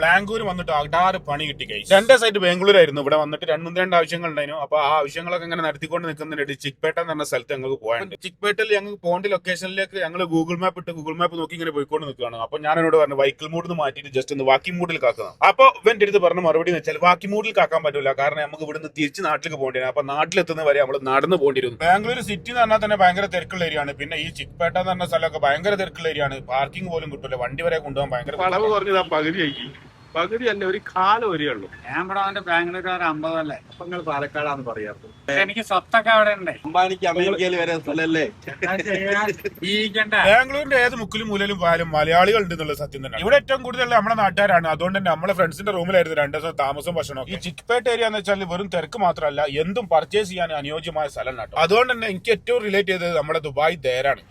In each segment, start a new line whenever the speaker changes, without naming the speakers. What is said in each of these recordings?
ബാംഗ്ലൂർ വന്നിട്ട് അടാറ് പണി കിട്ടി കഴിച്ചു. 2 സൈറ്റ് ബാംഗ്ലൂരായിരുന്നു. ഇവിടെ വന്നിട്ട് രണ്ട് ആവശ്യങ്ങൾ ഉണ്ടായിരുന്നു. അപ്പൊ ആ ആവശ്യങ്ങളൊക്കെ ഇങ്ങനെ നടത്തിക്കൊണ്ട് നിൽക്കുന്നുണ്ട്. ചിക്പേട്ട എന്ന് പറഞ്ഞ സ്ഥലത്ത് ഞങ്ങൾക്ക് പോകാനുണ്ട്. ചിക്പേട്ടിൽ ഞങ്ങൾക്ക് പോകേണ്ട ലൊക്കേഷനിലേക്ക് ഞങ്ങൾ ഗൂഗിൾ മാപ്പ് നോക്കി ഇങ്ങനെ പോയിക്കൊണ്ട് നിൽക്കുകയാണ്. അപ്പൊ ഞാൻ എന്നോട് പറഞ്ഞു വൈക്കിൾ മൂഡ് മാറ്റിയിട്ട് ജസ്റ്റ് ഒന്ന് വാക്കി മൂഡിൽ കാക്കണം. അപ്പൊ ഇവന്റെ അടുത്ത് പറഞ്ഞ മറുപടി എന്ന് വെച്ചാൽ വാക്കി മൂഡിൽ കാക്കാൻ പറ്റില്ല, കാരണം നമുക്ക് ഇവിടുന്ന് തിരിച്ച് നാട്ടിലേക്ക് പോകേണ്ടി. അപ്പൊ നാട്ടിലെത്തുന്ന വരെ നമ്മൾ നടന്നു പോകേണ്ടിയിരുന്നു. ബാംഗ്ലൂർ സിറ്റി എന്ന് പറഞ്ഞാൽ തന്നെ ഭയങ്കര തിരക്കുള്ള ഏരിയയാണ്. പിന്നെ ഈ ചിക്പേട്ട എന്ന് പറഞ്ഞ സ്ഥലമൊക്കെ ഭയങ്കര തിരക്കുള്ള ഏരിയയാണ്. പാർക്കിംഗ് പോലും കിട്ടില്ല, വണ്ടി വരെ കൊണ്ടുപോകാൻ ഭയങ്കര
വളവ് കുറഞ്ഞതാ പകുതി അല്ല, ഒരു കാലം വരെയുള്ളൂ.
ഞാൻ ഇവിടെ ബാംഗ്ലൂർ 50 അല്ലേ.
അപ്പൊ നിങ്ങൾ പാലക്കാടാന്ന് പറയാറ്.
എനിക്ക് സ്വത്തൊക്കെ അവിടെ ഉണ്ട്.
അംബാനിക്ക് അമേരിക്കയിൽ വരെ സ്ഥലല്ലേ.
ബാംഗ്ലൂരിന്റെ ഏത് മുക്കിലും മൂലയിലും പോയാലും മലയാളികൾ ഉണ്ട് എന്നുള്ള സത്യം തന്നെ. ഇവിടെ ഏറ്റവും കൂടുതൽ നമ്മുടെ നാട്ടുകാരാണ്. അതുകൊണ്ട് തന്നെ നമ്മളെ ഫ്രണ്ട്സിന്റെ റൂമിലായിരുന്നു 2 ദിവസം താമസം ഭക്ഷണം. ഈ ചിക്പേട്ട ഏരിയ എന്ന് വെച്ചാൽ വെറും തിരക്ക് മാത്രമല്ല, എന്തും പർച്ചേസ് ചെയ്യാൻ അനുയോജ്യമായ സ്ഥലം കേട്ടോ. അതുകൊണ്ട് തന്നെ എനിക്ക് ഏറ്റവും റിലേറ്റ് ചെയ്തത് നമ്മുടെ ദുബായ് ദേരാണ്.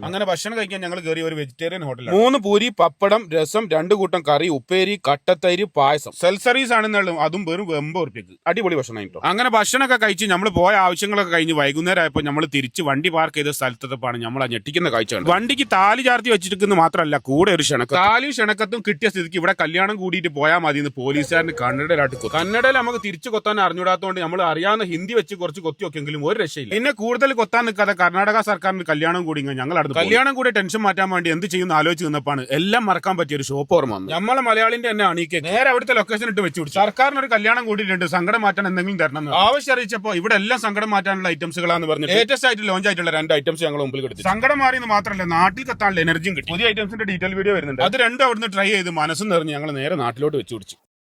അങ്ങനെ ഭക്ഷണം കഴിക്കാൻ ഞങ്ങൾ കയറി ഒരു വെജിറ്റേറിയൻ ഹോട്ടൽ. 3 പൂരി, പപ്പടം, രസം, 2 കൂട്ടം കറി, ഉപ്പേരി, കട്ടത്തൈര്, പായസം. Self service ആണെന്നുള്ളൂ. അതും വെറും 80 ഉറുപ്പിക്ക്. അടിപൊളി ഭക്ഷണം കേട്ടോ. അങ്ങനെ ഭക്ഷണമൊക്കെ കഴിച്ച് നമ്മൾ പോയ ആവശ്യങ്ങളൊക്കെ കഴിഞ്ഞ് വൈകുന്നേരം ആയപ്പോൾ നമ്മൾ തിരിച്ച് വണ്ടി പാർക്ക് ചെയ്ത സ്ഥലത്തെപ്പാണ് നമ്മൾ ആ ഞെട്ടിക്കുന്ന കാഴ്ചയാണ്. വണ്ടിക്ക് താലി ചാർത്തി വെച്ചിരിക്കുന്നത് മാത്രമല്ല, കൂടെ ഒരു ക്ഷണക്കം. താലിയും ക്ഷണക്കത്തും കിട്ടിയ സ്ഥിതിക്ക് ഇവിടെ കല്യാണം കൂടിയിട്ട് പോയാൽ മതി എന്ന് പോലീസുകാരന് കന്നഡയിലായിട്ട് കൊത്തും. കന്നഡയിൽ നമുക്ക് തിരിച്ചു കൊത്താൻ അറിഞ്ഞൂടാത്തതുകൊണ്ട് നമ്മൾ അറിയാവുന്ന ഹിന്ദി വെച്ച് കുറച്ച് കൊത്തി വെക്കെങ്കിലും ഒരു രക്ഷയില്ല. പിന്നെ കൂടുതൽ കൊത്താൻ നിൽക്കാതെ കർണാടക സർക്കാരിന് കല്യാണം കൂടി ഞങ്ങൾ അടുത്ത് കല്യാണം കൂടി ടെൻഷൻ മാറ്റാൻ വേണ്ടി എന്ത് ചെയ്യുന്ന ആലോചിച്ച് നിന്നപ്പാണ് എല്ലാം മറക്കാൻ പറ്റിയ ഒരു ഷോപ്പ് ഓർമ്മ വന്നു. നമ്മളെ മലയാളിന്റെ തന്നെ അണീക്ക് നേരെ അവിടുത്തെ ലൊക്കേഷൻ ഇട്ട് വെച്ചു പിടിച്ചു. സർക്കാരിന് ഒരു കല്യാണം കൂടിയിട്ടുണ്ട്, സങ്കടം മാറ്റാൻ എന്തെങ്കിലും തരണം ആവശ്യം അറിയിച്ചപ്പോൾ ഇവിടെ എല്ലാം സങ്കടം മാറ്റാനുള്ള ഐറ്റംസുകളാന്ന് പറഞ്ഞു ലേറ്റസ്റ്റ് ആയിട്ട് ലോഞ്ച് ആയിട്ടുള്ള 2 ഐറ്റംസ് ഞങ്ങൾ മുമ്പിൽ കൊടുത്തു. സങ്കടം മാറിയെന്ന് മാത്രമല്ല, നാട്ടിൽ കത്താനുള്ള എനർജിയും കിട്ടി. പുതിയ ഐറ്റംസിന്റെ ഡീറ്റെയിൽ വീഡിയോ വരുന്നുണ്ട്. അത് രണ്ടും അവിടുന്ന് ട്രൈ ചെയ്ത് മനസ്സും നിറഞ്ഞ് ഞങ്ങൾ നേരെ നാട്ടിലോട്ട് വെച്ചു പിടിച്ചു.